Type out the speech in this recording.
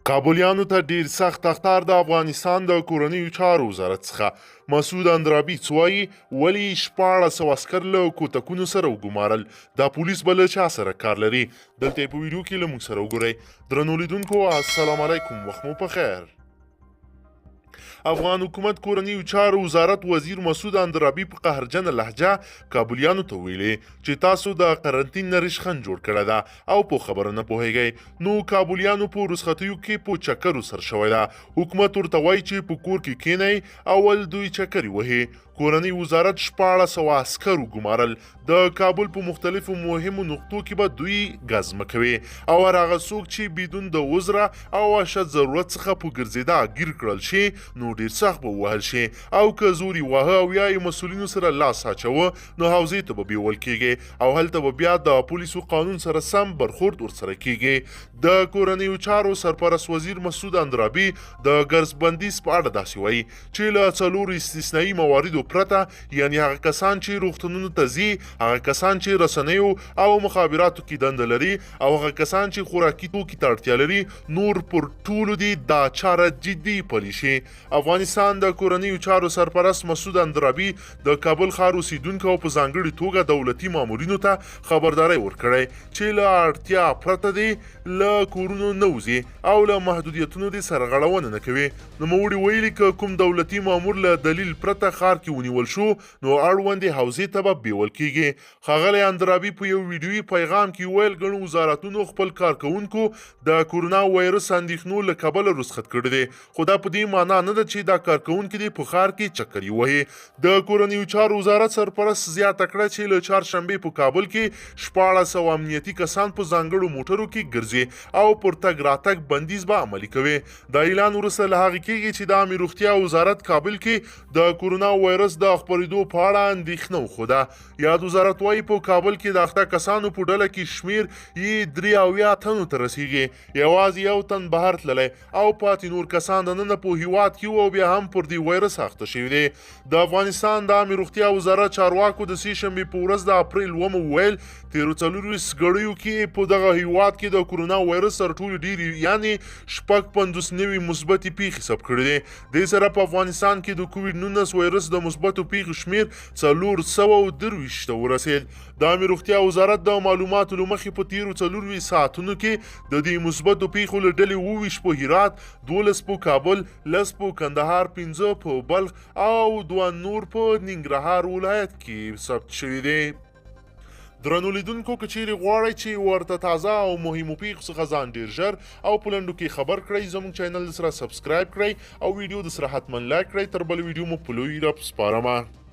کابلیانو ته ډیر سخت اخطار د افغانستان د کورنیو چارو وزارت څخه مسعود اندرابي وایي ولې 1400 عسکر له کوتکونو سره وګمارل دا پولیس بل چا سره کار لري دلته په ویډیو کې له موږ سره وګورئ درنو لیدونکو السلام علیکم وخت مو په خیر افغان حکومت کورنیو چارو وزارت وزیر مسعود اندرابي په قهرجنه لهجه کابلیانو ته ویلي چې تاسو د قرنطین نه ریشخند جوړ کړی ده او په خبره نه پوهیږئ نو کابلیانو په رخصتیو کې په چکرو سر شوی ده حکومت ورته وایي چې په کور کې کینئ اول دوی چکرې وهي کورنی وزارت 1400 عسکر وګمارل د کابل په مختلفو مهمو نقطو کې به دوی غزمه کوي او هغه څوک چې بدون د عذر او اشد ضرورت څخه په ګرځېدا ګیر کړل شي نو ډیر سخت به وهل شي او که زوري وهه او یا مسؤلینو سره لاس اچوه نو حوزې ته به بیول کیږي او هلته به بیا د پولیسو قانون سره سم برخورد ورسره کیږي د کورنیو چارو سرپرست وزیر مسعود اندرابي د ګرځبندیز په اړه داسې وایي چې له څلورو استثنایي مواردو پرته یعنی هغه کسان چې روغتونونو ته ځي هغه کسان چې رسنیو او مخابراتو کې دنده لري او هغه کسان چې خوراکي توکي ته اړتیا لري نور پر ټولو دي دا چاره جدي پلي شي افغانستان د کورنیو چارو سرپرست مسعود اندرابي د کابل ښار اوسیدونکو په ځانګړي توګه دولتي مامورینو ته خبرداری ورکړی چې له اړتیا پرته دي له کورونو نه وځي او له محدودیتونو دي سرغړونه نه کوي نوموړي ویلي که کوم دولتي مامور له دلیل پرته ښار کې ونیول شو نو اړوندې حوزې ته به بیول کیږي ښاغلی اندرابي په یو ویډیویي پیغام کې ویل ګڼو وزارتونو خپل کارکوونکو د کورونا وایرس اندېښنو له کبله رخصت کړي دي خو دا په دې معنا نه ده چې دا کارکوونکي دي په ښار کې چکرې وهي د کورنیو چارو وزارت سرپرست زیاته کړه چې له چهارشنبې په کابل کې 1400 امنیتي کسان په ځانګړو موټرو کې ګرځي او پر تګ راتګ بندیز به عملي کوي دا اعلان وروسته له هغې کېږي چې د عامې روغتیا وزارت کابل کې د کورونا وایرس د خپرېدو په اړه اندېښنه وښوده یاد وزارت وایي په کابل کې د اخته کسانو په ډله کې شمیر یې 83 تنو ته رسیږي یوازې یو تن بهر تللی او پاتې نور کسان دننه په هیواد کې او بیا هم پر دې وایرس اخته شوي دي د افغانستان د عامې روغتیا وزارت چارواکو د سې شنبې په ورځ د اپریل اوومه وویل تېرو 24 ګړیو کې په دغه هیواد کې د کورونا وایرس تر ټولو ډېرې یعنې 56 نوي مثبتې پیښې ثبت کړي دي دې سره په افغانستان کې د کووډ 19 وایرس د مثبتو پیښو شمیر 423 ته ورسید د عامې روغتیا وزارت د معلوماتو له مخې په تېرو 24 ساعتونو کې د دې مثبتو پیښو له ډلې 28 په هرات 12 په کابل 10 په کندهار 15 په بلخ او 2 نور په ننګرهار ولایت کې ثبت شوي دي درنو لیدونکو که چیرې غواړئ چې ورته تازه او مهمو پیښو څخه ځان ډیر ژر او په لنډو کې خبر کړئ زموږ چینل سره سبسکرایب کړئ او ویډیو د سره حتما لایک کړئ تر بل ویډیو مو په لوی رب سپارمه